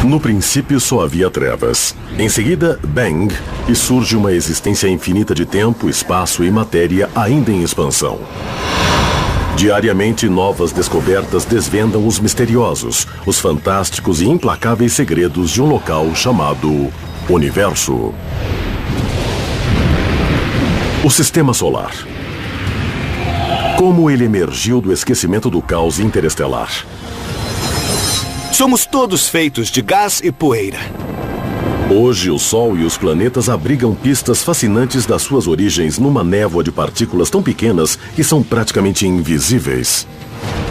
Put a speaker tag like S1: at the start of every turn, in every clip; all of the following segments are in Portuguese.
S1: No princípio só havia trevas. Em seguida, Bang, e surge uma existência infinita de tempo, espaço e matéria ainda em expansão. Diariamente, novas descobertas desvendam os misteriosos, os fantásticos e implacáveis segredos de um local chamado Universo. O Sistema Solar. Como ele emergiu do esquecimento do caos interestelar.
S2: Somos todos feitos de gás e poeira.
S1: Hoje, o Sol e os planetas abrigam pistas fascinantes das suas origens numa névoa de partículas tão pequenas que são praticamente invisíveis.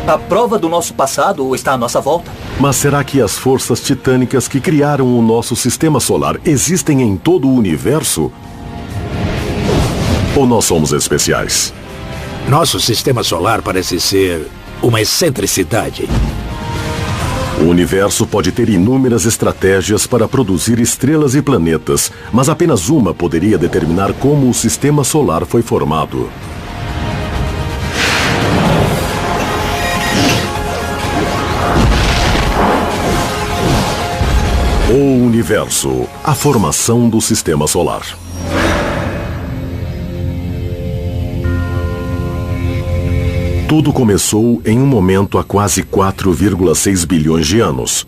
S3: A prova do nosso passado está à nossa volta.
S1: Mas será que as forças titânicas que criaram o nosso sistema solar existem em todo o universo? Ou nós somos especiais?
S4: Nosso sistema solar parece ser uma excentricidade.
S1: O universo pode ter inúmeras estratégias para produzir estrelas e planetas, mas apenas uma poderia determinar como o sistema solar foi formado. O universo, a formação do sistema solar. Tudo começou em um momento há quase 4,6 bilhões de anos.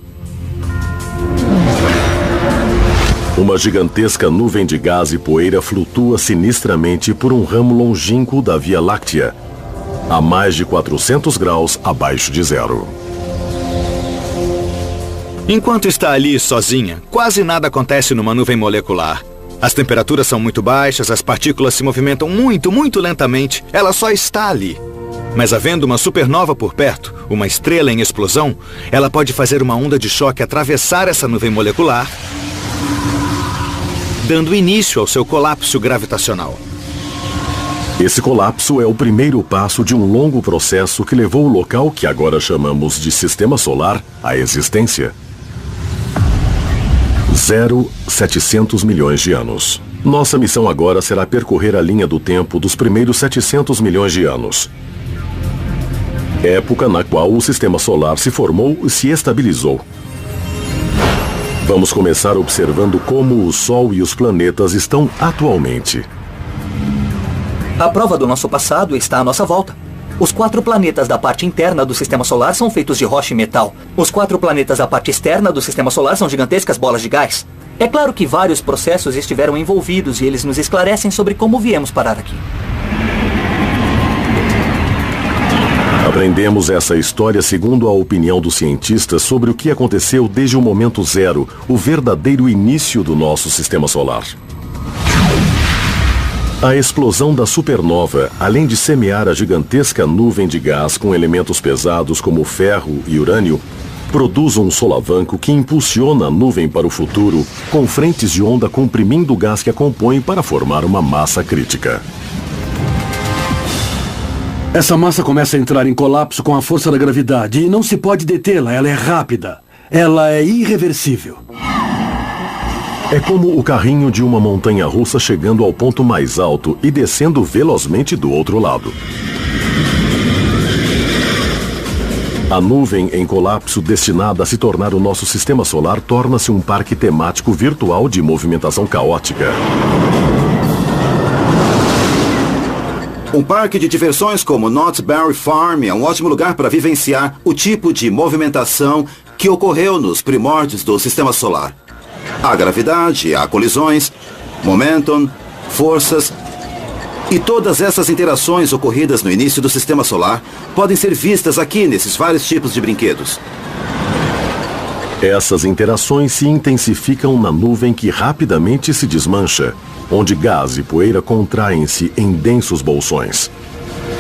S1: Uma gigantesca nuvem de gás e poeira flutua sinistramente por um ramo longínquo da Via Láctea, a mais de 400 graus abaixo de zero.
S2: Enquanto está ali sozinha, quase nada acontece numa nuvem molecular. As temperaturas são muito baixas, as partículas se movimentam muito lentamente. Ela só está ali. Mas havendo uma supernova por perto, uma estrela em explosão, ela pode fazer uma onda de choque atravessar essa nuvem molecular, dando início ao seu colapso gravitacional.
S1: Esse colapso é o primeiro passo de um longo processo que levou o local que agora chamamos de Sistema Solar à existência. 0,700 milhões de anos. Nossa missão agora será percorrer a linha do tempo dos primeiros 700 milhões de anos. Época na qual o Sistema Solar se formou e se estabilizou. Vamos começar observando como o Sol e os planetas estão atualmente.
S3: A prova do nosso passado está à nossa volta. Os 4 planetas da parte interna do Sistema Solar são feitos de rocha e metal. Os 4 planetas da parte externa do Sistema Solar são gigantescas bolas de gás. É claro que vários processos estiveram envolvidos e eles nos esclarecem sobre como viemos parar aqui.
S1: Aprendemos essa história segundo a opinião dos cientistas sobre o que aconteceu desde o momento zero, o verdadeiro início do nosso Sistema Solar. A explosão da supernova, além de semear a gigantesca nuvem de gás com elementos pesados como ferro e urânio, produz um solavanco que impulsiona a nuvem para o futuro, com frentes de onda comprimindo o gás que a compõe para formar uma massa crítica.
S5: Essa massa começa a entrar em colapso com a força da gravidade e não se pode detê-la, ela é rápida. Ela é irreversível.
S1: É como o carrinho de uma montanha-russa chegando ao ponto mais alto e descendo velozmente do outro lado. A nuvem em colapso destinada a se tornar o nosso sistema solar torna-se um parque temático virtual de movimentação caótica.
S6: Um parque de diversões como Knott's Berry Farm é um ótimo lugar para vivenciar o tipo de movimentação que ocorreu nos primórdios do Sistema Solar. Há gravidade, há colisões, momentum, forças e todas essas interações ocorridas no início do Sistema Solar podem ser vistas aqui nesses vários tipos de brinquedos.
S1: Essas interações se intensificam na nuvem que rapidamente se desmancha, onde gás e poeira contraem-se em densos bolsões.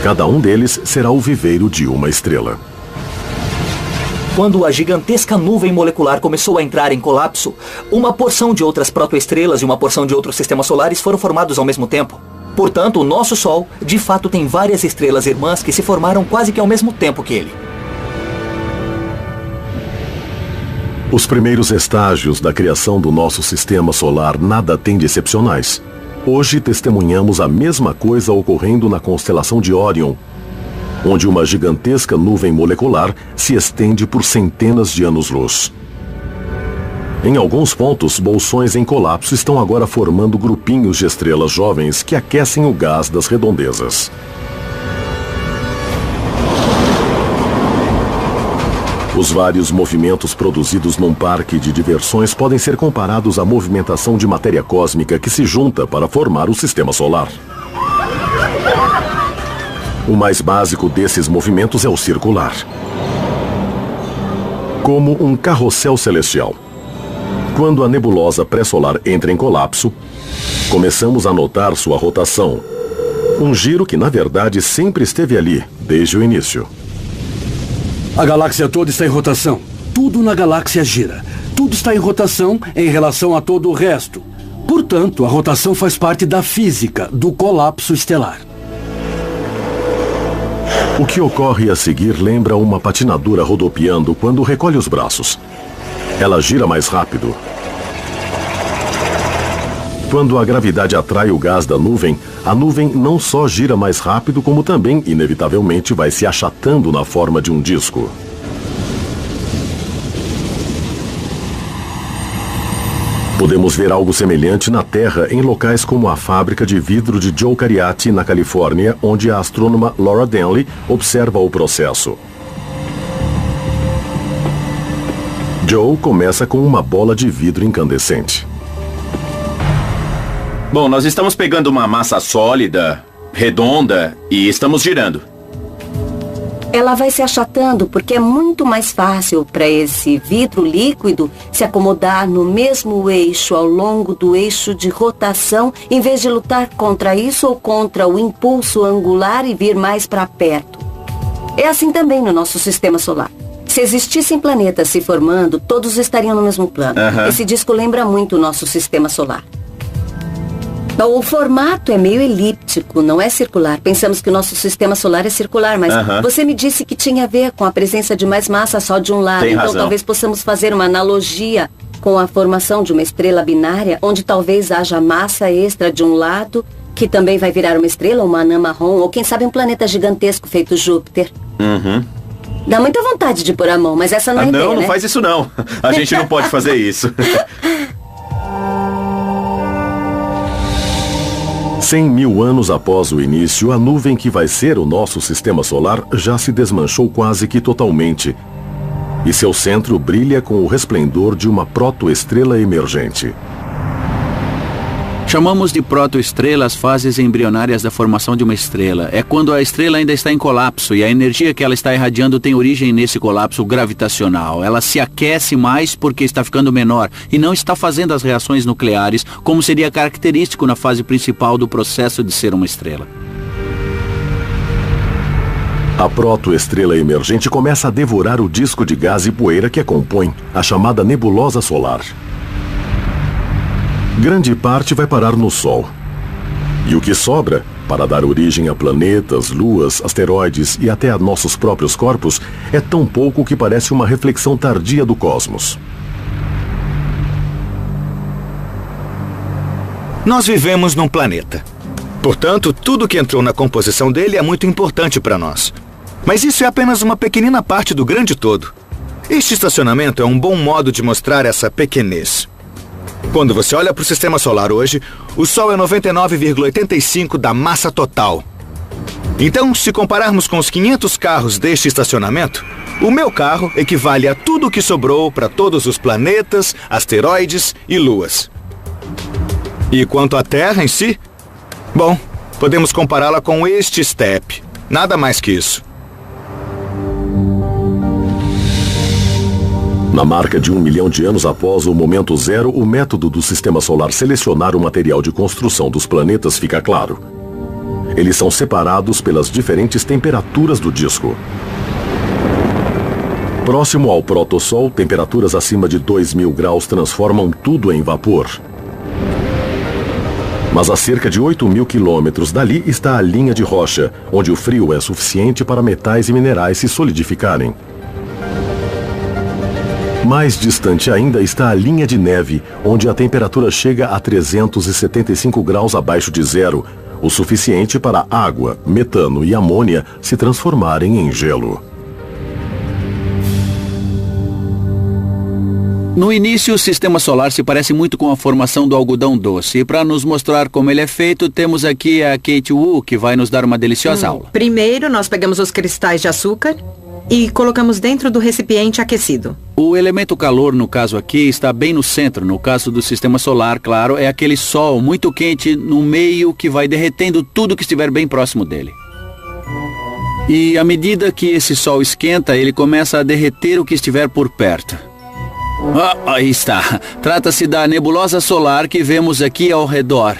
S1: Cada um deles será o viveiro de uma estrela.
S3: Quando a gigantesca nuvem molecular começou a entrar em colapso, uma porção de outras protoestrelas e uma porção de outros sistemas solares foram formados ao mesmo tempo. Portanto, o nosso Sol, de fato, tem várias estrelas irmãs que se formaram quase que ao mesmo tempo que ele.
S1: Os primeiros estágios da criação do nosso sistema solar nada têm de excepcionais. Hoje testemunhamos a mesma coisa ocorrendo na constelação de Órion, onde uma gigantesca nuvem molecular se estende por centenas de anos-luz. Em alguns pontos, bolsões em colapso estão agora formando grupinhos de estrelas jovens que aquecem o gás das redondezas. Os vários movimentos produzidos num parque de diversões podem ser comparados à movimentação de matéria cósmica que se junta para formar o sistema solar. O mais básico desses movimentos é o circular. Como um carrossel celestial. Quando a nebulosa pré-solar entra em colapso, começamos a notar sua rotação. Um giro que, na verdade, sempre esteve ali, desde o início.
S5: A galáxia toda está em rotação. Tudo na galáxia gira. Tudo está em rotação em relação a todo o resto. Portanto, a rotação faz parte da física do colapso estelar.
S1: O que ocorre a seguir lembra uma patinadora rodopiando quando recolhe os braços. Ela gira mais rápido. Quando a gravidade atrai o gás da nuvem, a nuvem não só gira mais rápido, como também, inevitavelmente, vai se achatando na forma de um disco. Podemos ver algo semelhante na Terra em locais como a fábrica de vidro de Joe Cariati, na Califórnia, onde a astrônoma Laura Denley observa o processo. Joe começa com uma bola de vidro incandescente.
S7: Bom, nós estamos pegando uma massa sólida, redonda, e estamos girando.
S8: Ela vai se achatando porque é muito mais fácil para esse vidro líquido se acomodar no mesmo eixo ao longo do eixo de rotação, em vez de lutar contra isso ou contra o impulso angular e vir mais para perto. É assim também no nosso sistema solar. Se existissem planetas se formando, todos estariam no mesmo plano. Esse disco lembra muito o nosso sistema solar. O formato é meio elíptico, não é circular. Pensamos que o nosso sistema solar é circular, mas você me disse que tinha a ver com a presença de mais massa só de um lado.
S7: Tem
S8: então
S7: razão.
S8: Talvez possamos fazer uma analogia com a formação de uma estrela binária, onde talvez haja massa extra de um lado, que também vai virar uma estrela, uma anã marrom, ou quem sabe um planeta gigantesco feito Júpiter. Dá muita vontade de pôr a mão, mas essa não é a ideia,
S7: Não, não
S8: né?
S7: faz isso não. A gente não pode fazer isso.
S1: 100.000 anos após o início, a nuvem que vai ser o nosso sistema solar já se desmanchou quase que totalmente. E seu centro brilha com o resplendor de uma protoestrela emergente.
S9: Chamamos de protoestrela as fases embrionárias da formação de uma estrela. É quando a estrela ainda está em colapso e a energia que ela está irradiando tem origem nesse colapso gravitacional. Ela se aquece mais porque está ficando menor e não está fazendo as reações nucleares, como seria característico na fase principal do processo de ser uma estrela.
S1: A protoestrela emergente começa a devorar o disco de gás e poeira que a compõe, a chamada nebulosa solar. Grande parte vai parar no Sol. E o que sobra, para dar origem a planetas, luas, asteroides e até a nossos próprios corpos, é tão pouco que parece uma reflexão tardia do cosmos.
S2: Nós vivemos num planeta. Portanto, tudo que entrou na composição dele é muito importante para nós. Mas isso é apenas uma pequenina parte do grande todo. Este estacionamento é um bom modo de mostrar essa pequenez. Quando você olha para o sistema solar hoje, o Sol é 99,85% da massa total. Então, se compararmos com os 500 carros deste estacionamento, o meu carro equivale a tudo o que sobrou para todos os planetas, asteroides e luas. E quanto à Terra em si? Bom, podemos compará-la com este step. Nada mais que isso.
S1: Na marca de 1 milhão de anos após o momento zero, o método do sistema solar selecionar o material de construção dos planetas fica claro. Eles são separados pelas diferentes temperaturas do disco. Próximo ao protossol, temperaturas acima de 2.000 graus transformam tudo em vapor. Mas a cerca de 8.000 quilômetros dali está a linha de rocha, onde o frio é suficiente para metais e minerais se solidificarem. Mais distante ainda está a linha de neve, onde a temperatura chega a 375 graus abaixo de zero, o suficiente para água, metano e amônia se transformarem em gelo.
S9: No início, o sistema solar se parece muito com a formação do algodão doce. E para nos mostrar como ele é feito, temos aqui a Kate Wu, que vai nos dar uma deliciosa aula.
S10: Primeiro, nós pegamos os cristais de açúcar e colocamos dentro do recipiente aquecido.
S9: O elemento calor, no caso aqui, está bem no centro. No caso do sistema solar, claro, é aquele sol muito quente no meio que vai derretendo tudo que estiver bem próximo dele. E à medida que esse sol esquenta, ele começa a derreter o que estiver por perto. Aí está. Trata-se da nebulosa solar que vemos aqui ao redor.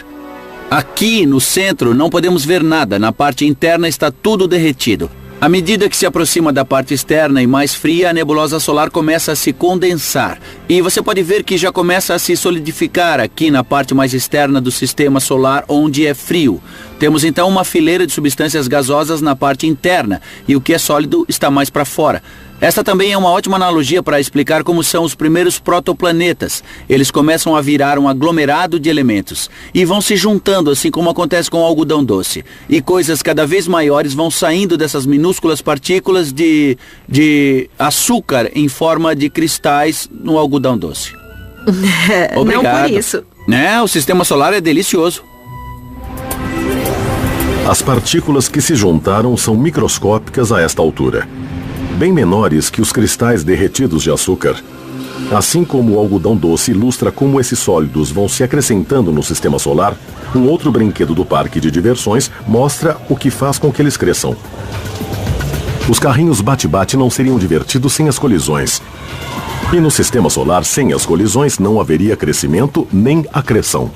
S9: Aqui no centro não podemos ver nada. Na parte interna está tudo derretido. À medida que se aproxima da parte externa e mais fria, a nebulosa solar começa a se condensar. E você pode ver que já começa a se solidificar aqui na parte mais externa do sistema solar, onde é frio. Temos então uma fileira de substâncias gasosas na parte interna, e o que é sólido está mais para fora. Esta também é uma ótima analogia para explicar como são os primeiros protoplanetas. Eles começam a virar um aglomerado de elementos e vão se juntando, assim como acontece com o algodão doce. E coisas cada vez maiores vão saindo dessas minúsculas partículas de açúcar em forma de cristais no algodão doce. Obrigado.
S10: Não por isso.
S9: O sistema solar é delicioso.
S1: As partículas que se juntaram são microscópicas a esta altura, bem menores que os cristais derretidos de açúcar. Assim como o algodão doce ilustra como esses sólidos vão se acrescentando no sistema solar, um outro brinquedo do parque de diversões mostra o que faz com que eles cresçam. Os carrinhos bate-bate não seriam divertidos sem as colisões. E no sistema solar, sem as colisões, não haveria crescimento nem acreção.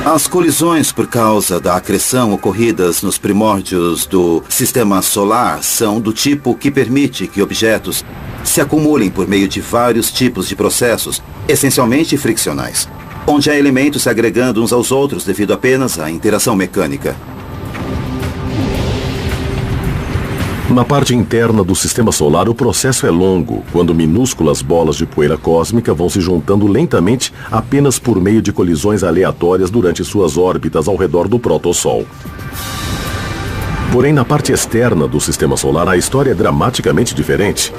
S6: As colisões por causa da acreção ocorridas nos primórdios do sistema solar são do tipo que permite que objetos se acumulem por meio de vários tipos de processos, essencialmente friccionais, onde há elementos se agregando uns aos outros devido apenas à interação mecânica.
S1: Na parte interna do sistema solar, o processo é longo, quando minúsculas bolas de poeira cósmica vão se juntando lentamente apenas por meio de colisões aleatórias durante suas órbitas ao redor do protossol. Porém, na parte externa do sistema solar, a história é dramaticamente diferente.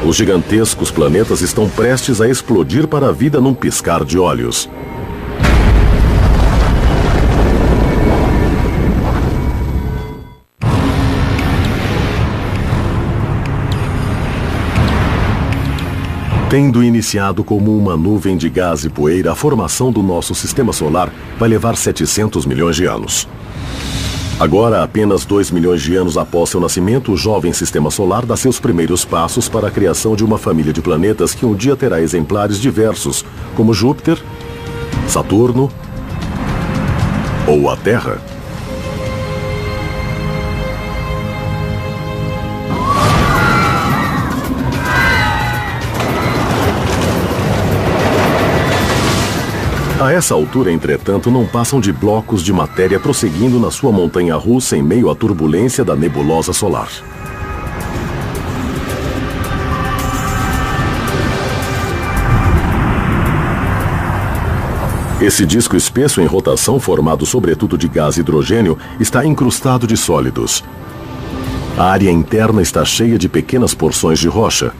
S1: Os gigantescos planetas estão prestes a explodir para a vida num piscar de olhos. Tendo iniciado como uma nuvem de gás e poeira, a formação do nosso sistema solar vai levar 700 milhões de anos. Agora, apenas 2 milhões de anos após seu nascimento, o jovem sistema solar dá seus primeiros passos para a criação de uma família de planetas que um dia terá exemplares diversos, como Júpiter, Saturno ou a Terra. A essa altura, entretanto, não passam de blocos de matéria prosseguindo na sua montanha-russa em meio à turbulência da nebulosa solar. Esse disco espesso em rotação, formado sobretudo de gás e hidrogênio, está incrustado de sólidos. A área interna está cheia de pequenas porções de rocha.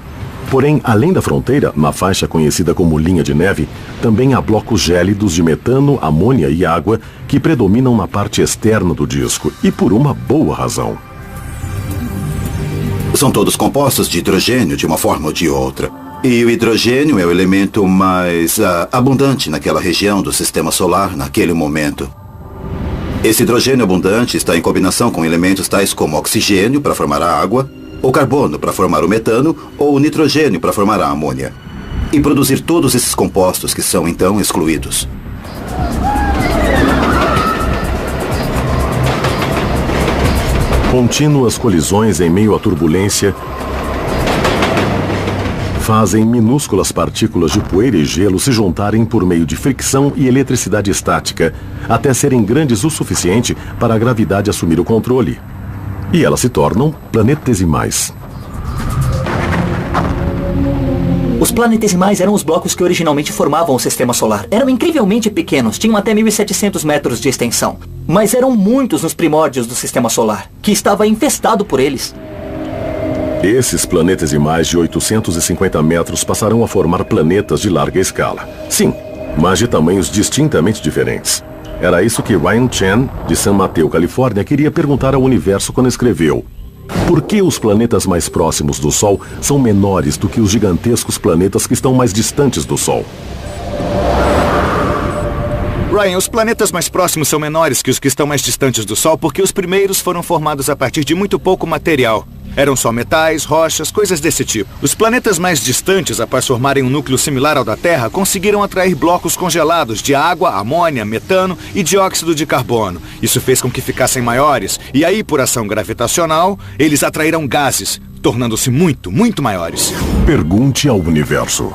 S1: Porém, além da fronteira, na faixa conhecida como linha de neve, também há blocos gélidos de metano, amônia e água que predominam na parte externa do disco, e por uma boa razão.
S6: São todos compostos de hidrogênio de uma forma ou de outra. E o hidrogênio é o elemento mais abundante naquela região do sistema solar naquele momento. Esse hidrogênio abundante está em combinação com elementos tais como oxigênio para formar a água, ou carbono para formar o metano, ou o nitrogênio para formar a amônia. E produzir todos esses compostos que são então excluídos.
S1: Contínuas colisões em meio à turbulência fazem minúsculas partículas de poeira e gelo se juntarem por meio de fricção e eletricidade estática, até serem grandes o suficiente para a gravidade assumir o controle. E elas se tornam planetesimais.
S3: Os planetesimais eram os blocos que originalmente formavam o sistema solar. Eram incrivelmente pequenos, tinham até 1.700 metros de extensão. Mas eram muitos nos primórdios do sistema solar, que estava infestado por eles.
S1: Esses planetesimais de 850 metros passarão a formar planetas de larga escala. Sim, mas de tamanhos distintamente diferentes. Era isso que Ryan Chen, de San Mateo, Califórnia, queria perguntar ao universo quando escreveu: por que os planetas mais próximos do Sol são menores do que os gigantescos planetas que estão mais distantes do Sol?
S2: Ryan, os planetas mais próximos são menores que os que estão mais distantes do Sol porque os primeiros foram formados a partir de muito pouco material. Eram só metais, rochas, coisas desse tipo. Os planetas mais distantes, após formarem um núcleo similar ao da Terra, conseguiram atrair blocos congelados de água, amônia, metano e dióxido de carbono. Isso fez com que ficassem maiores, e aí, por ação gravitacional, eles atraíram gases, tornando-se muito, muito maiores.
S1: Pergunte ao universo.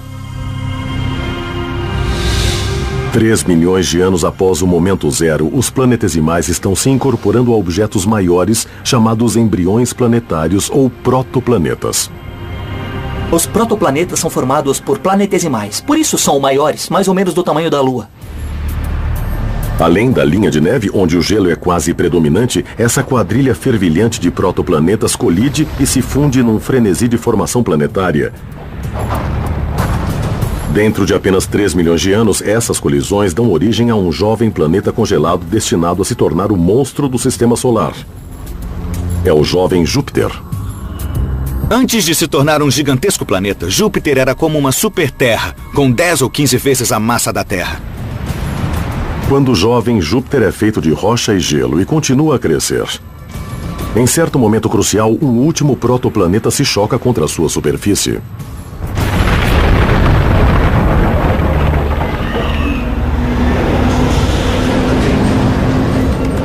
S1: 3 milhões de anos após o momento zero, os planetesimais estão se incorporando a objetos maiores, chamados embriões planetários ou protoplanetas.
S3: Os protoplanetas são formados por planetesimais, por isso são maiores, mais ou menos do tamanho da Lua.
S1: Além da linha de neve, onde o gelo é quase predominante, essa quadrilha fervilhante de protoplanetas colide e se funde num frenesi de formação planetária. Dentro de apenas 3 milhões de anos, essas colisões dão origem a um jovem planeta congelado destinado a se tornar o monstro do Sistema Solar. É o jovem Júpiter.
S2: Antes de se tornar um gigantesco planeta, Júpiter era como uma super-terra, com 10 ou 15 vezes a massa da Terra.
S1: Quando jovem, Júpiter é feito de rocha e gelo e continua a crescer. Em certo momento crucial, um último protoplaneta se choca contra a sua superfície.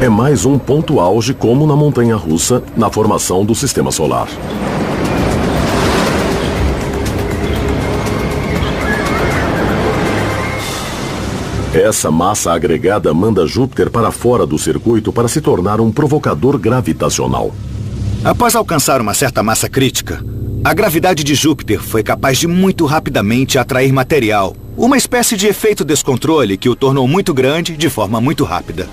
S1: É mais um ponto auge, como na montanha-russa, na formação do Sistema Solar. Essa massa agregada manda Júpiter para fora do circuito para se tornar um provocador gravitacional.
S2: Após alcançar uma certa massa crítica, a gravidade de Júpiter foi capaz de muito rapidamente atrair material, uma espécie de efeito descontrole que o tornou muito grande de forma muito rápida.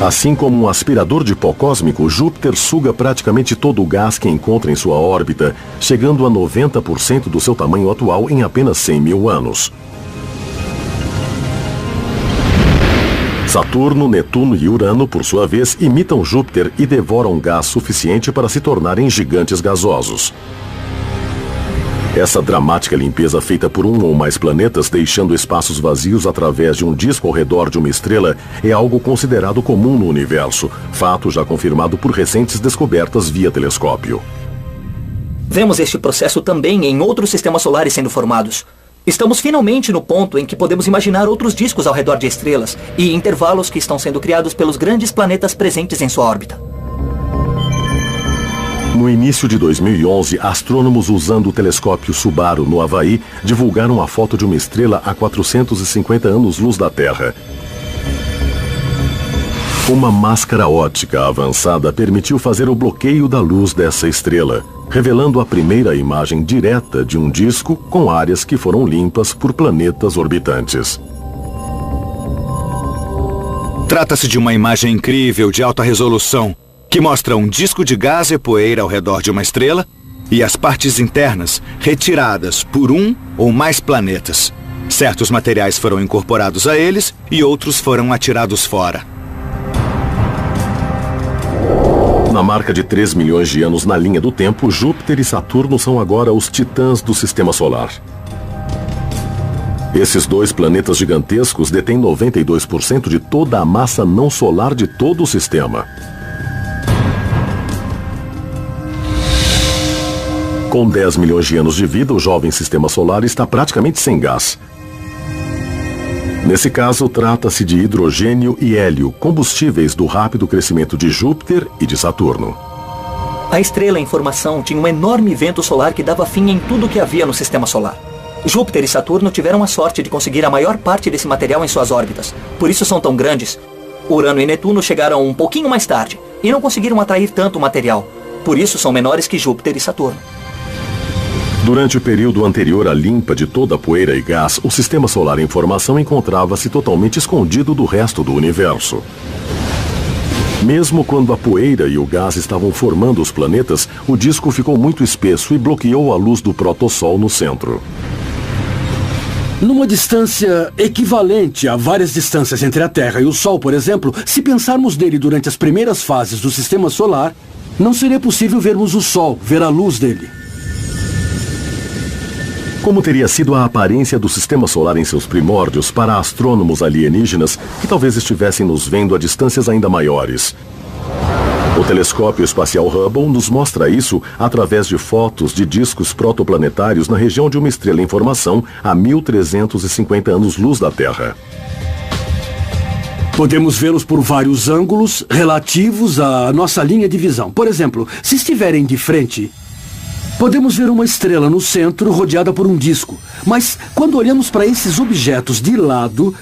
S1: Assim como um aspirador de pó cósmico, Júpiter suga praticamente todo o gás que encontra em sua órbita, chegando a 90% do seu tamanho atual em apenas 100 mil anos. Saturno, Netuno e Urano, por sua vez, imitam Júpiter e devoram gás suficiente para se tornarem gigantes gasosos. Essa dramática limpeza feita por um ou mais planetas, deixando espaços vazios através de um disco ao redor de uma estrela, é algo considerado comum no universo, fato já confirmado por recentes descobertas via telescópio.
S3: Vemos este processo também em outros sistemas solares sendo formados. Estamos finalmente no ponto em que podemos imaginar outros discos ao redor de estrelas e intervalos que estão sendo criados pelos grandes planetas presentes em sua órbita.
S1: No início de 2011, astrônomos usando o telescópio Subaru, no Havaí, divulgaram a foto de uma estrela a 450 anos-luz da Terra. Uma máscara óptica avançada permitiu fazer o bloqueio da luz dessa estrela, revelando a primeira imagem direta de um disco com áreas que foram limpas por planetas orbitantes.
S2: Trata-se de uma imagem incrível de alta resolução, que mostra um disco de gás e poeira ao redor de uma estrela e as partes internas retiradas por um ou mais planetas. Certos materiais foram incorporados a eles e outros foram atirados fora.
S1: Na marca de 3 milhões de anos na linha do tempo, Júpiter e Saturno são agora os titãs do Sistema Solar. Esses dois planetas gigantescos detêm 92% de toda a massa não solar de todo o sistema. Com 10 milhões de anos de vida, o jovem Sistema Solar está praticamente sem gás. Nesse caso, trata-se de hidrogênio e hélio, combustíveis do rápido crescimento de Júpiter e de Saturno.
S3: A estrela em formação tinha um enorme vento solar que dava fim em tudo o que havia no Sistema Solar. Júpiter e Saturno tiveram a sorte de conseguir a maior parte desse material em suas órbitas. Por isso são tão grandes. Urano e Netuno chegaram um pouquinho mais tarde e não conseguiram atrair tanto material. Por isso são menores que Júpiter e Saturno.
S1: Durante o período anterior à limpa de toda a poeira e gás, o Sistema Solar em formação encontrava-se totalmente escondido do resto do universo. Mesmo quando a poeira e o gás estavam formando os planetas, o disco ficou muito espesso e bloqueou a luz do protossol no centro.
S5: Numa distância equivalente a várias distâncias entre a Terra e o Sol, por exemplo, se pensarmos nele durante as primeiras fases do Sistema Solar, não seria possível vermos o Sol, ver a luz dele.
S1: Como teria sido a aparência do Sistema Solar em seus primórdios para astrônomos alienígenas que talvez estivessem nos vendo a distâncias ainda maiores? O telescópio espacial Hubble nos mostra isso através de fotos de discos protoplanetários na região de uma estrela em formação a 1.350 anos-luz da Terra.
S5: Podemos vê-los por vários ângulos relativos à nossa linha de visão. Por exemplo, se estiverem de frente, podemos ver uma estrela no centro rodeada por um disco. Mas quando olhamos para esses objetos de lado,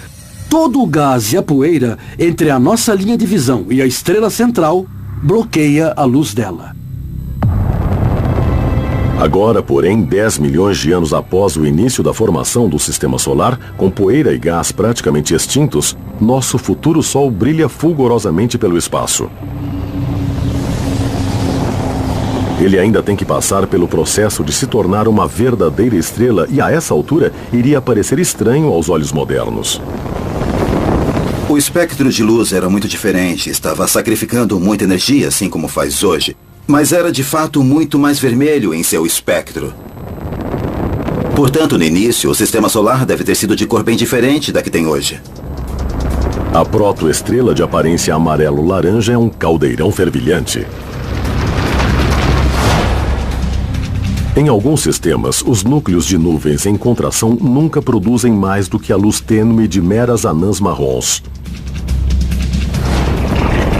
S5: todo o gás e a poeira entre a nossa linha de visão e a estrela central bloqueia a luz dela.
S1: Agora, porém, 10 milhões de anos após o início da formação do Sistema Solar, com poeira e gás praticamente extintos, nosso futuro Sol brilha fulgurosamente pelo espaço. Ele ainda tem que passar pelo processo de se tornar uma verdadeira estrela e, a essa altura, iria parecer estranho aos olhos modernos.
S6: O espectro de luz era muito diferente, estava sacrificando muita energia, assim como faz hoje. Mas era de fato muito mais vermelho em seu espectro. Portanto, no início, o Sistema Solar deve ter sido de cor bem diferente da que tem hoje.
S1: A protoestrela de aparência amarelo-laranja é um caldeirão fervilhante. Em alguns sistemas, os núcleos de nuvens em contração nunca produzem mais do que a luz tênue de meras anãs marrons.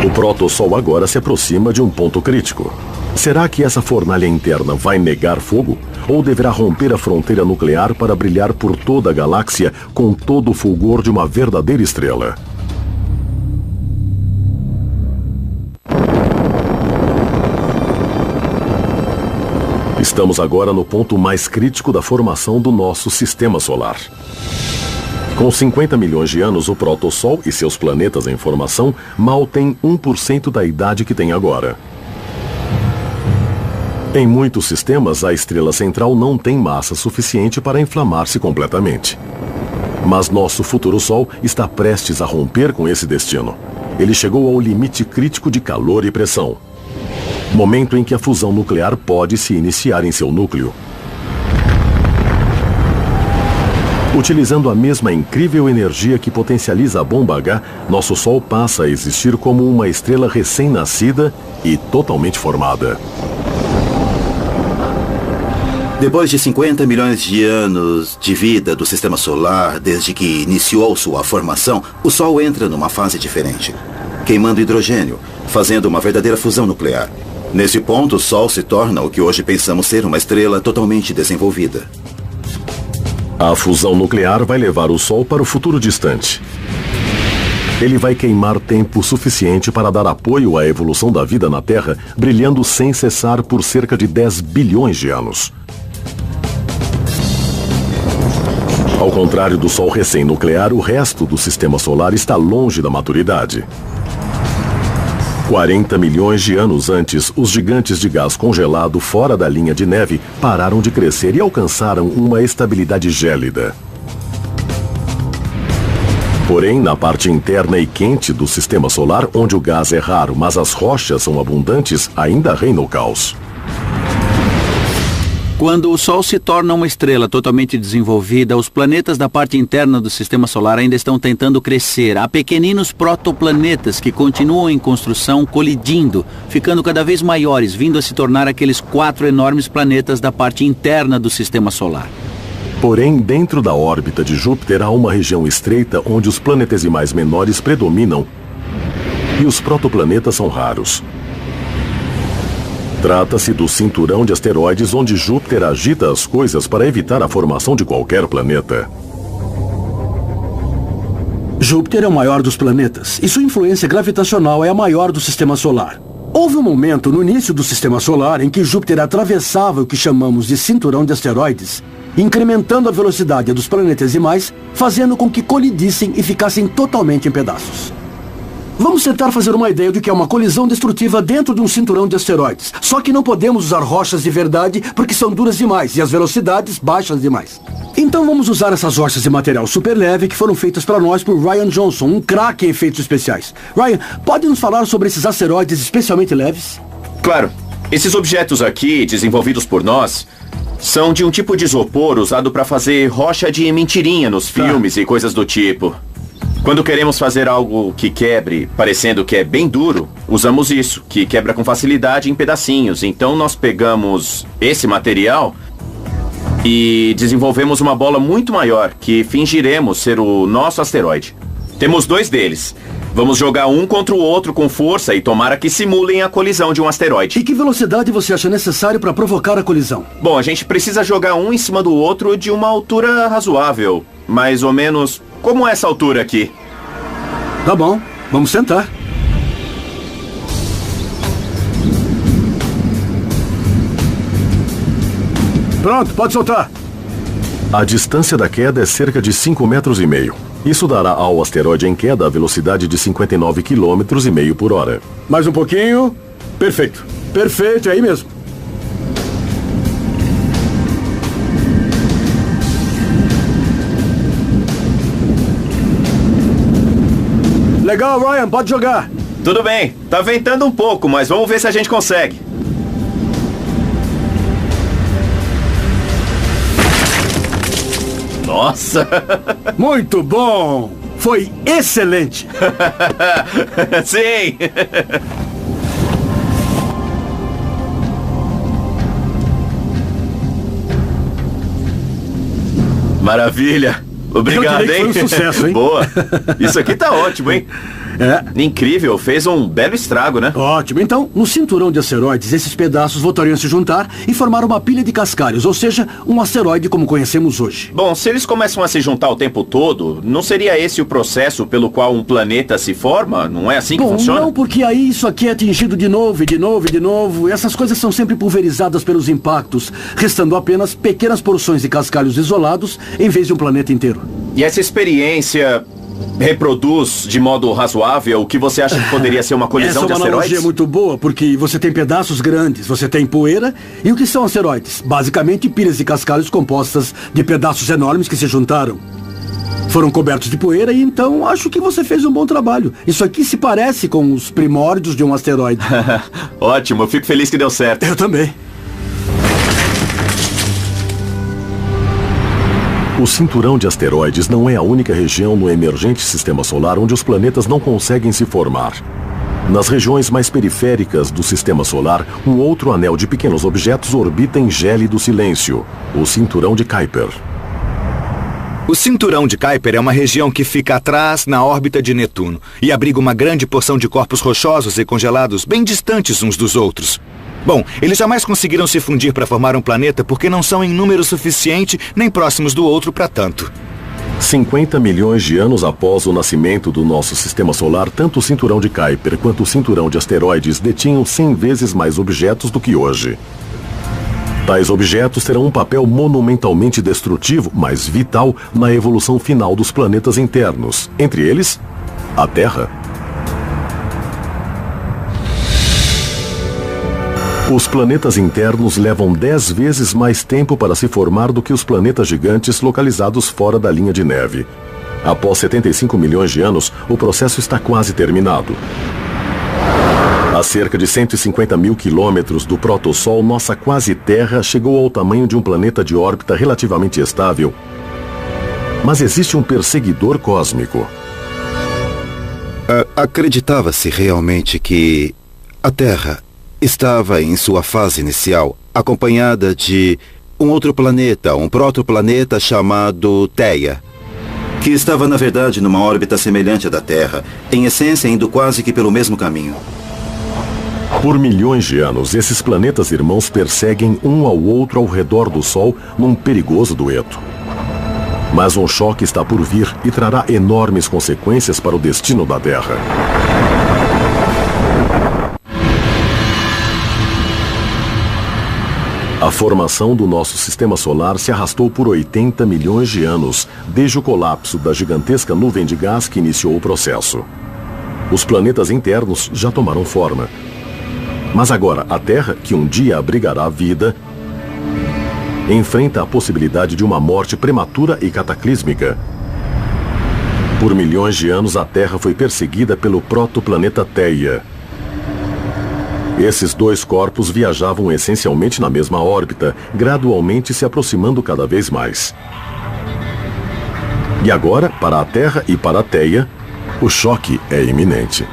S1: O protossol agora se aproxima de um ponto crítico. Será que essa fornalha interna vai negar fogo? Ou deverá romper a fronteira nuclear para brilhar por toda a galáxia com todo o fulgor de uma verdadeira estrela? Estamos agora no ponto mais crítico da formação do nosso Sistema Solar. Com 50 milhões de anos, o protossol e seus planetas em formação mal têm 1% da idade que tem agora. Em muitos sistemas, a estrela central não tem massa suficiente para inflamar-se completamente. Mas nosso futuro Sol está prestes a romper com esse destino. Ele chegou ao limite crítico de calor e pressão. Momento em que a fusão nuclear pode se iniciar em seu núcleo. Utilizando a mesma incrível energia que potencializa a bomba H, nosso Sol passa a existir como uma estrela recém-nascida e totalmente formada.
S6: Depois de 50 milhões de anos de vida do Sistema Solar, desde que iniciou sua formação, o Sol entra numa fase diferente, queimando hidrogênio, fazendo uma verdadeira fusão nuclear. Nesse ponto, o Sol se torna o que hoje pensamos ser uma estrela totalmente desenvolvida.
S1: A fusão nuclear vai levar o Sol para o futuro distante. Ele vai queimar tempo suficiente para dar apoio à evolução da vida na Terra, brilhando sem cessar por cerca de 10 bilhões de anos. Ao contrário do Sol recém-nuclear, o resto do Sistema Solar está longe da maturidade. 40 milhões de anos antes, os gigantes de gás congelado fora da linha de neve pararam de crescer e alcançaram uma estabilidade gélida. Porém, na parte interna e quente do Sistema Solar, onde o gás é raro, mas as rochas são abundantes, ainda reina o caos.
S9: Quando o Sol se torna uma estrela totalmente desenvolvida, os planetas da parte interna do Sistema Solar ainda estão tentando crescer. Há pequeninos protoplanetas que continuam em construção, colidindo, ficando cada vez maiores, vindo a se tornar aqueles 4 enormes planetas da parte interna do Sistema Solar.
S1: Porém, dentro da órbita de Júpiter há uma região estreita onde os planetesimais menores predominam e os protoplanetas são raros. Trata-se do cinturão de asteroides onde Júpiter agita as coisas para evitar a formação de qualquer planeta.
S5: Júpiter é o maior dos planetas e sua influência gravitacional é a maior do Sistema Solar. Houve um momento no início do Sistema Solar em que Júpiter atravessava o que chamamos de cinturão de asteroides, incrementando a velocidade dos planetesimais, fazendo com que colidissem e ficassem totalmente em pedaços. Vamos tentar fazer uma ideia do que é uma colisão destrutiva dentro de um cinturão de asteroides. Só que não podemos usar rochas de verdade porque são duras demais e as velocidades baixas demais. Então vamos usar essas rochas de material super leve que foram feitas para nós por Ryan Johnson, um craque em efeitos especiais. Ryan, pode nos falar sobre esses asteroides especialmente leves?
S7: Claro. Esses objetos aqui, desenvolvidos por nós, são de um tipo de isopor usado para fazer rocha de mentirinha nos filmes e coisas do tipo. Quando queremos fazer algo que quebre, parecendo que é bem duro, usamos isso, que quebra com facilidade em pedacinhos. Então nós pegamos esse material e desenvolvemos uma bola muito maior, que fingiremos ser o nosso asteroide. Temos 2 deles. Vamos jogar um contra o outro com força e tomara que simulem a colisão de um asteroide.
S5: E que velocidade você acha necessário para provocar a colisão?
S7: Bom, a gente precisa jogar um em cima do outro de uma altura razoável. Mais ou menos como essa altura aqui.
S5: Tá bom, vamos sentar. Pronto, pode soltar.
S1: A distância da queda é cerca de 5,5 metros. Isso dará ao asteroide em queda a velocidade de 59,5 km por hora.
S5: Mais um pouquinho. Perfeito. Perfeito, é aí mesmo. Legal, Ryan, pode jogar.
S7: Tudo bem, tá ventando um pouco, mas vamos ver se a gente consegue. Nossa!
S5: Muito bom! Foi excelente!
S7: Sim!
S1: Maravilha! Obrigado,
S5: hein? Foi um sucesso, hein?
S7: Boa! Isso aqui tá ótimo, hein? Incrível, fez um belo estrago, né?
S5: Ótimo. Então, no cinturão de asteroides, esses pedaços voltariam a se juntar e formar uma pilha de cascalhos, ou seja, um asteroide como conhecemos hoje.
S7: Bom, se eles começam a se juntar o tempo todo, não seria esse o processo pelo qual um planeta se forma? Não é assim que funciona?
S5: Não, porque aí isso aqui é atingido de novo, e de novo, e de novo. E essas coisas são sempre pulverizadas pelos impactos, restando apenas pequenas porções de cascalhos isolados em vez de um planeta inteiro.
S7: E essa experiência reproduz de modo razoável o que você acha que poderia ser uma colisão de asteroides?
S5: Essa é uma analogia muito boa, porque você tem pedaços grandes, você tem poeira, e o que são asteroides? Basicamente pilhas de cascalhos compostas de pedaços enormes que se juntaram. Foram cobertos de poeira e então acho que você fez um bom trabalho. Isso aqui se parece com os primórdios de um asteroide.
S7: Ótimo, eu fico feliz que deu certo.
S5: Eu também.
S1: O cinturão de asteroides não é a única região no emergente sistema solar onde os planetas não conseguem se formar. Nas regiões mais periféricas do sistema solar, um outro anel de pequenos objetos orbita em gélido silêncio, o cinturão de Kuiper.
S2: O cinturão de Kuiper é uma região que fica atrás na órbita de Netuno e abriga uma grande porção de corpos rochosos e congelados bem distantes uns dos outros. Bom, eles jamais conseguiram se fundir para formar um planeta porque não são em número suficiente nem próximos do outro para tanto.
S1: 50 milhões de anos após o nascimento do nosso sistema solar, tanto o cinturão de Kuiper quanto o cinturão de asteroides detinham 100 vezes mais objetos do que hoje. Tais objetos terão um papel monumentalmente destrutivo, mas vital na evolução final dos planetas internos, entre eles, a Terra. Os planetas internos levam 10 vezes mais tempo para se formar do que os planetas gigantes localizados fora da linha de neve. Após 75 milhões de anos, o processo está quase terminado. A cerca de 150 mil quilômetros do protossol, nossa quase Terra chegou ao tamanho de um planeta de órbita relativamente estável. Mas existe um perseguidor cósmico.
S6: Acreditava-se realmente que a Terra estava em sua fase inicial, acompanhada de um outro planeta, um protoplaneta chamado Theia, que estava, na verdade, numa órbita semelhante à da Terra, em essência indo quase que pelo mesmo caminho.
S1: Por milhões de anos, esses planetas irmãos perseguem um ao outro ao redor do Sol num perigoso dueto. Mas um choque está por vir e trará enormes consequências para o destino da Terra. A formação do nosso sistema solar se arrastou por 80 milhões de anos, desde o colapso da gigantesca nuvem de gás que iniciou o processo. Os planetas internos já tomaram forma. Mas agora, a Terra, que um dia abrigará a vida, enfrenta a possibilidade de uma morte prematura e cataclísmica. Por milhões de anos, a Terra foi perseguida pelo protoplaneta Theia. Esses dois corpos viajavam essencialmente na mesma órbita, gradualmente se aproximando cada vez mais. E agora, para a Terra e para a Theia, o choque é iminente.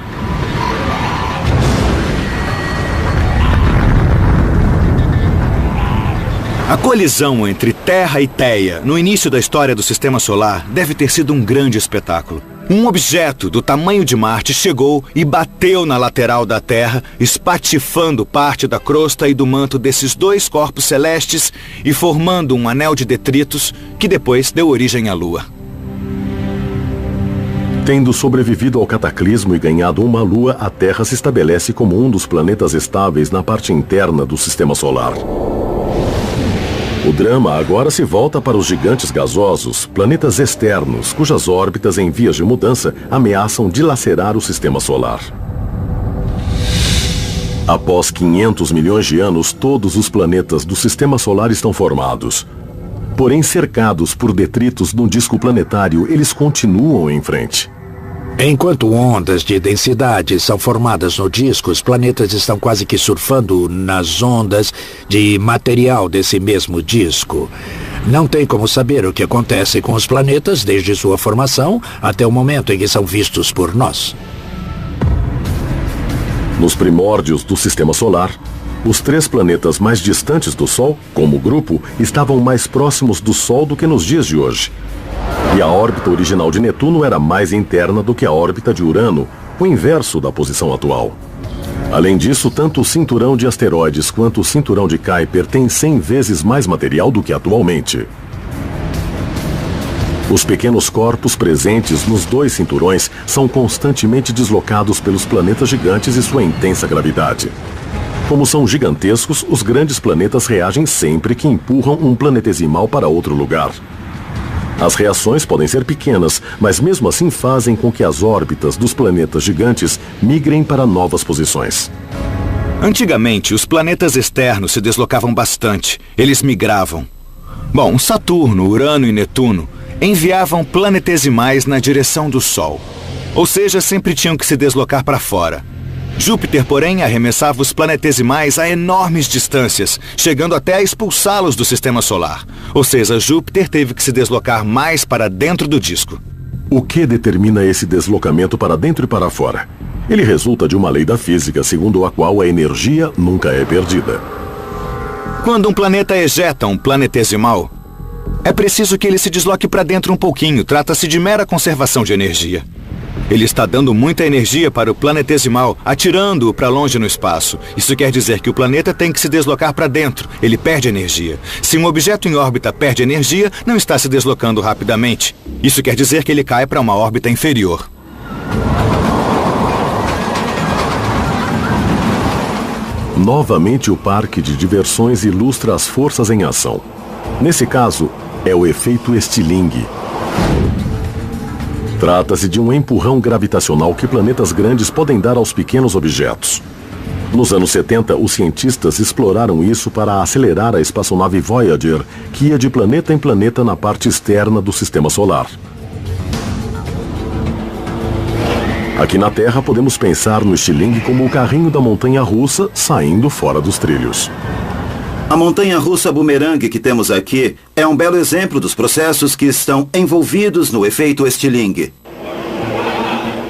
S2: A colisão entre Terra e Theia, no início da história do Sistema Solar, deve ter sido um grande espetáculo. Um objeto do tamanho de Marte chegou e bateu na lateral da Terra, espatifando parte da crosta e do manto desses dois corpos celestes e formando um anel de detritos que depois deu origem à Lua.
S1: Tendo sobrevivido ao cataclismo e ganhado uma lua, a Terra se estabelece como um dos planetas estáveis na parte interna do Sistema Solar. O drama agora se volta para os gigantes gasosos, planetas externos, cujas órbitas em vias de mudança ameaçam dilacerar o Sistema Solar. Após 500 milhões de anos, todos os planetas do Sistema Solar estão formados. Porém, cercados por detritos no disco planetário, eles continuam em frente.
S4: Enquanto ondas de densidade são formadas no disco, os planetas estão quase que surfando nas ondas de material desse mesmo disco. Não tem como saber o que acontece com os planetas desde sua formação até o momento em que são vistos por nós.
S1: Nos primórdios do Sistema Solar, os 3 planetas mais distantes do Sol, como grupo, estavam mais próximos do Sol do que nos dias de hoje. E a órbita original de Netuno era mais interna do que a órbita de Urano, o inverso da posição atual. Além disso, tanto o cinturão de asteroides quanto o cinturão de Kuiper têm 100 vezes mais material do que atualmente. Os pequenos corpos presentes nos 2 cinturões são constantemente deslocados pelos planetas gigantes e sua intensa gravidade. Como são gigantescos, os grandes planetas reagem sempre que empurram um planetesimal para outro lugar. As reações podem ser pequenas, mas mesmo assim fazem com que as órbitas dos planetas gigantes migrem para novas posições.
S2: Antigamente, os planetas externos se deslocavam bastante. Eles migravam. Bom, Saturno, Urano e Netuno enviavam planetesimais na direção do Sol. Ou seja, sempre tinham que se deslocar para fora. Júpiter, porém, arremessava os planetesimais a enormes distâncias, chegando até a expulsá-los do Sistema Solar. Ou seja, Júpiter teve que se deslocar mais para dentro do disco.
S1: O que determina esse deslocamento para dentro e para fora? Ele resulta de uma lei da física, segundo a qual a energia nunca é perdida.
S2: Quando um planeta ejeta um planetesimal, é preciso que ele se desloque para dentro um pouquinho. Trata-se de mera conservação de energia. Ele está dando muita energia para o planetesimal, atirando-o para longe no espaço. Isso quer dizer que o planeta tem que se deslocar para dentro. Ele perde energia. Se um objeto em órbita perde energia, não está se deslocando rapidamente. Isso quer dizer que ele cai para uma órbita inferior.
S1: Novamente, o parque de diversões ilustra as forças em ação. Nesse caso, é o efeito Stirling. Trata-se de um empurrão gravitacional que planetas grandes podem dar aos pequenos objetos. Nos anos 70, os cientistas exploraram isso para acelerar a espaçonave Voyager, que ia de planeta em planeta na parte externa do Sistema Solar. Aqui na Terra, podemos pensar no Stirling como o carrinho da montanha-russa saindo fora dos trilhos.
S6: A montanha-russa bumerangue que temos aqui é um belo exemplo dos processos que estão envolvidos no efeito Stirling.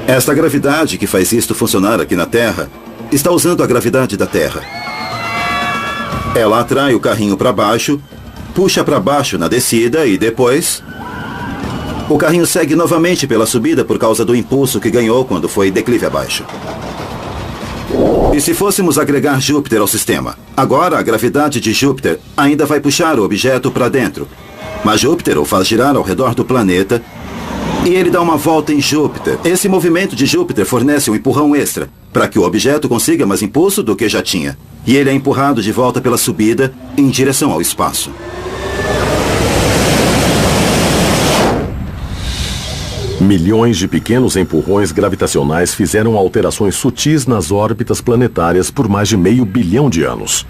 S6: Esta gravidade que faz isto funcionar aqui na Terra está usando a gravidade da Terra. Ela atrai o carrinho para baixo, puxa para baixo na descida e depois o carrinho segue novamente pela subida por causa do impulso que ganhou quando foi declive abaixo. E se fôssemos agregar Júpiter ao sistema? Agora a gravidade de Júpiter ainda vai puxar o objeto para dentro. Mas Júpiter o faz girar ao redor do planeta e ele dá uma volta em Júpiter. Esse movimento de Júpiter fornece um empurrão extra para que o objeto consiga mais impulso do que já tinha. E ele é empurrado de volta pela subida em direção ao espaço.
S1: Milhões de pequenos empurrões gravitacionais fizeram alterações sutis nas órbitas planetárias por mais de 500 bilhão de anos.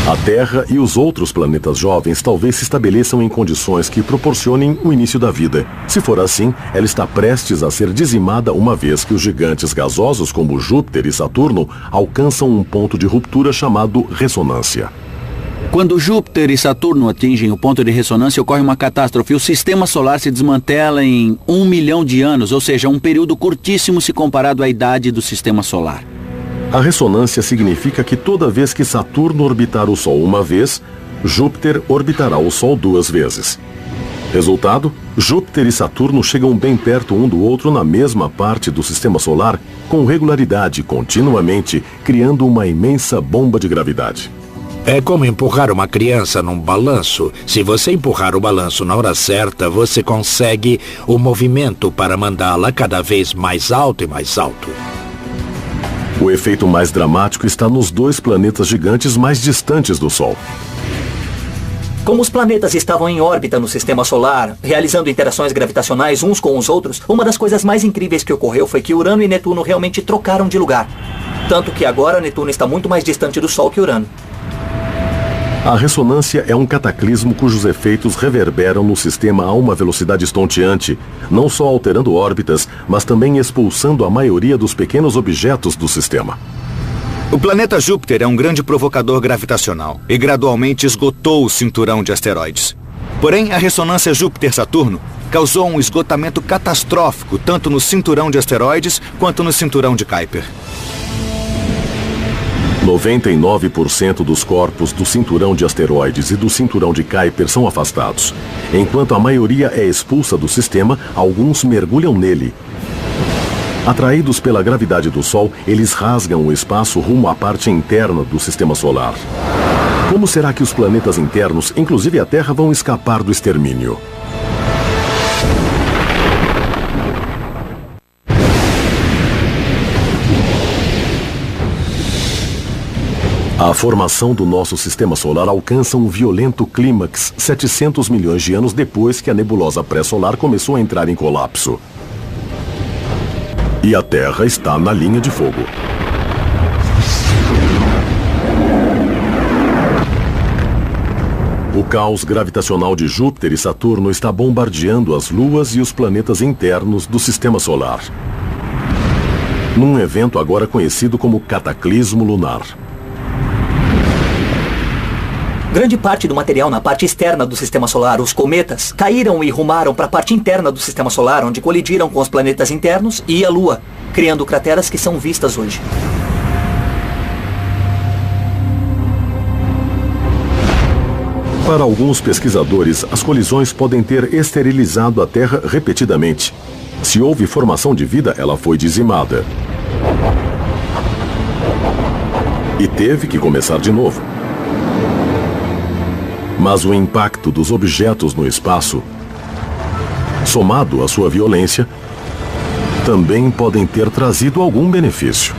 S1: A Terra e os outros planetas jovens talvez se estabeleçam em condições que proporcionem o início da vida. Se for assim, ela está prestes a ser dizimada uma vez que os gigantes gasosos como Júpiter e Saturno alcançam um ponto de ruptura chamado ressonância.
S9: Quando Júpiter e Saturno atingem o ponto de ressonância, ocorre uma catástrofe. O sistema solar se desmantela em 1 milhão de anos, ou seja, um período curtíssimo se comparado à idade do sistema solar.
S1: A ressonância significa que toda vez que Saturno orbitar o Sol uma vez, Júpiter orbitará o Sol 2 vezes. Resultado, Júpiter e Saturno chegam bem perto um do outro na mesma parte do sistema solar, com regularidade, continuamente, criando uma imensa bomba de gravidade.
S4: É como empurrar uma criança num balanço. Se você empurrar o balanço na hora certa, você consegue o movimento para mandá-la cada vez mais alto e mais alto.
S1: O efeito mais dramático está nos 2 planetas gigantes mais distantes do Sol.
S3: Como os planetas estavam em órbita no sistema solar, realizando interações gravitacionais uns com os outros, uma das coisas mais incríveis que ocorreu foi que Urano e Netuno realmente trocaram de lugar. Tanto que agora Netuno está muito mais distante do Sol que Urano.
S1: A ressonância é um cataclismo cujos efeitos reverberam no sistema a uma velocidade estonteante, não só alterando órbitas, mas também expulsando a maioria dos pequenos objetos do sistema.
S2: O planeta Júpiter é um grande provocador gravitacional e gradualmente esgotou o cinturão de asteroides. Porém, a ressonância Júpiter-Saturno causou um esgotamento catastrófico tanto no cinturão de asteroides quanto no cinturão de Kuiper.
S1: 99% dos corpos do cinturão de asteroides e do cinturão de Kuiper são afastados. Enquanto a maioria é expulsa do sistema, alguns mergulham nele. Atraídos pela gravidade do Sol, eles rasgam o espaço rumo à parte interna do sistema solar. Como será que os planetas internos, inclusive a Terra, vão escapar do extermínio? A formação do nosso sistema solar alcança um violento clímax 700 milhões de anos depois que a nebulosa pré-solar começou a entrar em colapso. E a Terra está na linha de fogo. O caos gravitacional de Júpiter e Saturno está bombardeando as luas e os planetas internos do sistema solar. Num evento agora conhecido como cataclismo lunar.
S3: Grande parte do material na parte externa do sistema solar, os cometas, caíram e rumaram para a parte interna do sistema solar, onde colidiram com os planetas internos e a Lua, criando crateras que são vistas hoje.
S1: Para alguns pesquisadores, as colisões podem ter esterilizado a Terra repetidamente. Se houve formação de vida, ela foi dizimada. E teve que começar de novo. Mas o impacto dos objetos no espaço, somado à sua violência, também podem ter trazido algum benefício.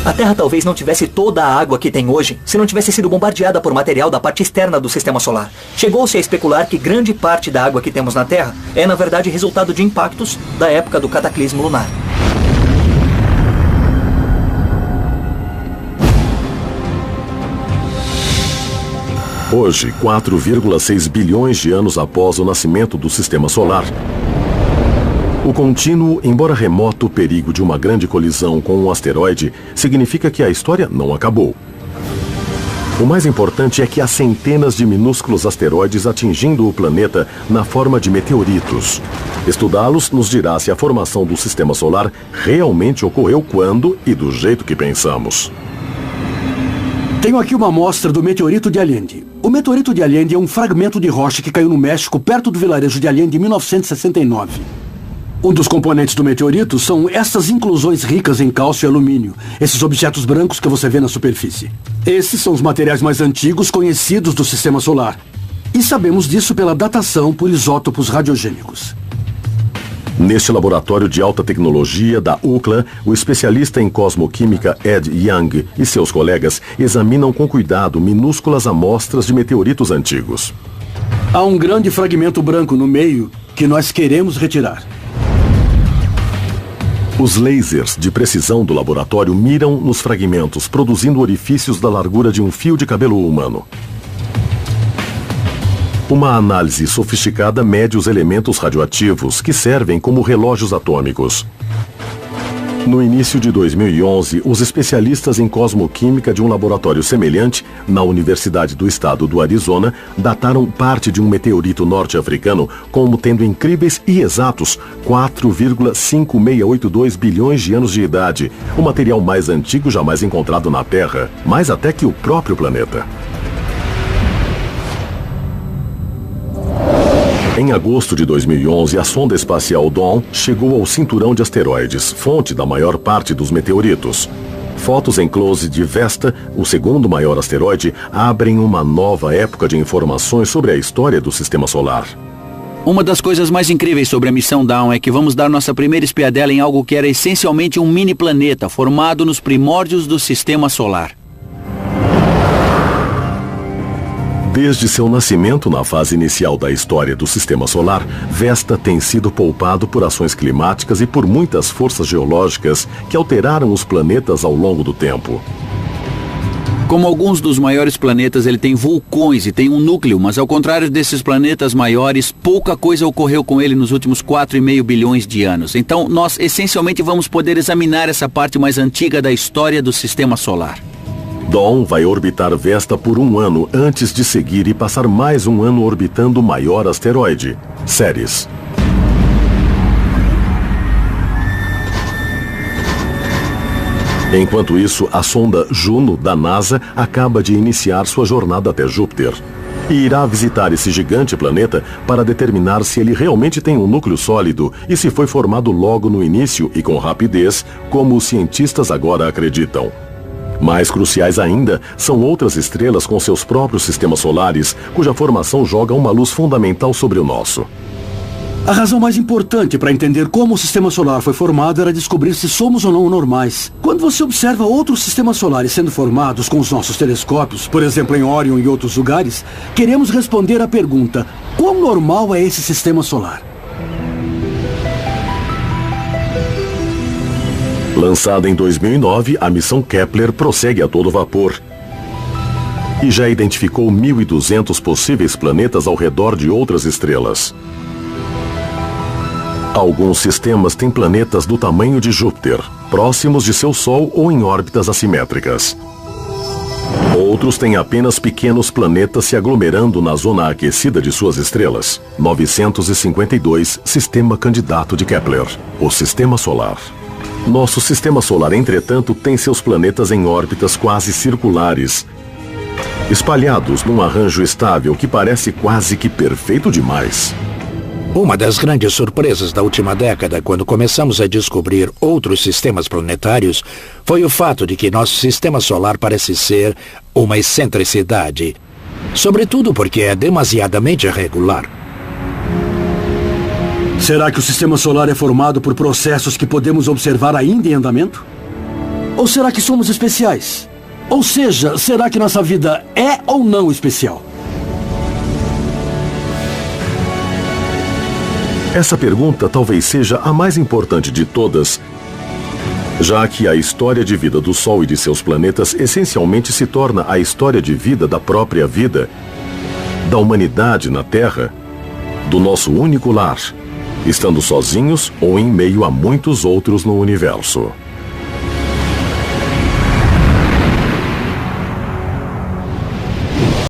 S3: A Terra talvez não tivesse toda a água que tem hoje se não tivesse sido bombardeada por material da parte externa do sistema solar. Chegou-se a especular que grande parte da água que temos na Terra é, na verdade, resultado de impactos da época do cataclismo lunar.
S1: Hoje, 4,6 bilhões de anos após o nascimento do sistema solar, o contínuo, embora remoto, perigo de uma grande colisão com um asteroide significa que a história não acabou. O mais importante é que há centenas de minúsculos asteroides atingindo o planeta na forma de meteoritos. Estudá-los nos dirá se a formação do sistema solar realmente ocorreu quando e do jeito que pensamos.
S5: Tenho aqui uma amostra do meteorito de Allende. O meteorito de Allende é um fragmento de rocha que caiu no México, perto do vilarejo de Allende, em 1969. Um dos componentes do meteorito são estas inclusões ricas em cálcio e alumínio, esses objetos brancos que você vê na superfície. Esses são os materiais mais antigos conhecidos do sistema solar. E sabemos disso pela datação por isótopos radiogênicos.
S1: Neste laboratório de alta tecnologia da UCLA, o especialista em cosmoquímica Ed Young e seus colegas examinam com cuidado minúsculas amostras de meteoritos antigos.
S5: Há um grande fragmento branco no meio que nós queremos retirar.
S1: Os lasers de precisão do laboratório miram nos fragmentos, produzindo orifícios da largura de um fio de cabelo humano. Uma análise sofisticada mede os elementos radioativos que servem como relógios atômicos. No início de 2011, os especialistas em cosmoquímica de um laboratório semelhante, na Universidade do Estado do Arizona, dataram parte de um meteorito norte-africano como tendo incríveis e exatos 4,5682 bilhões de anos de idade, o material mais antigo jamais encontrado na Terra, mais até que o próprio planeta. Em agosto de 2011, a sonda espacial Dawn chegou ao cinturão de asteroides, fonte da maior parte dos meteoritos. Fotos em close de Vesta, o segundo maior asteroide, abrem uma nova época de informações sobre a história do Sistema Solar.
S9: Uma das coisas mais incríveis sobre a missão Dawn é que vamos dar nossa primeira espiadela em algo que era essencialmente um mini planeta formado nos primórdios do Sistema Solar.
S1: Desde seu nascimento na fase inicial da história do Sistema Solar, Vesta tem sido poupado por ações climáticas e por muitas forças geológicas que alteraram os planetas ao longo do tempo.
S9: Como alguns dos maiores planetas, ele tem vulcões e tem um núcleo, mas ao contrário desses planetas maiores, pouca coisa ocorreu com ele nos últimos 4,5 bilhões de anos. Então, nós essencialmente vamos poder examinar essa parte mais antiga da história do Sistema Solar.
S1: Dawn vai orbitar Vesta por 1 ano antes de seguir e passar mais 1 ano orbitando o maior asteroide, Ceres. Enquanto isso, a sonda Juno, da NASA, acaba de iniciar sua jornada até Júpiter. E irá visitar esse gigante planeta para determinar se ele realmente tem um núcleo sólido e se foi formado logo no início e com rapidez, como os cientistas agora acreditam. Mais cruciais ainda são outras estrelas com seus próprios sistemas solares, cuja formação joga uma luz fundamental sobre o nosso.
S5: A razão mais importante para entender como o Sistema Solar foi formado era descobrir se somos ou não normais. Quando você observa outros sistemas solares sendo formados com os nossos telescópios, por exemplo em Órion e outros lugares, queremos responder à pergunta: quão normal é esse sistema solar?
S1: Lançada em 2009, a missão Kepler prossegue a todo vapor e já identificou 1.200 possíveis planetas ao redor de outras estrelas. Alguns sistemas têm planetas do tamanho de Júpiter, próximos de seu Sol ou em órbitas assimétricas. Outros têm apenas pequenos planetas se aglomerando na zona aquecida de suas estrelas. 952, sistema candidato de Kepler, o Sistema Solar. Nosso Sistema Solar, entretanto, tem seus planetas em órbitas quase circulares, espalhados num arranjo estável que parece quase que perfeito demais.
S4: Uma das grandes surpresas da última década, quando começamos a descobrir outros sistemas planetários, foi o fato de que nosso Sistema Solar parece ser uma excentricidade, sobretudo porque é demasiadamente regular.
S5: Será que o Sistema Solar é formado por processos que podemos observar ainda em andamento? Ou será que somos especiais? Ou seja, será que nossa vida é ou não especial?
S1: Essa pergunta talvez seja a mais importante de todas, já que a história de vida do Sol e de seus planetas essencialmente se torna a história de vida da própria vida, da humanidade na Terra, do nosso único lar, estando sozinhos ou em meio a muitos outros no universo.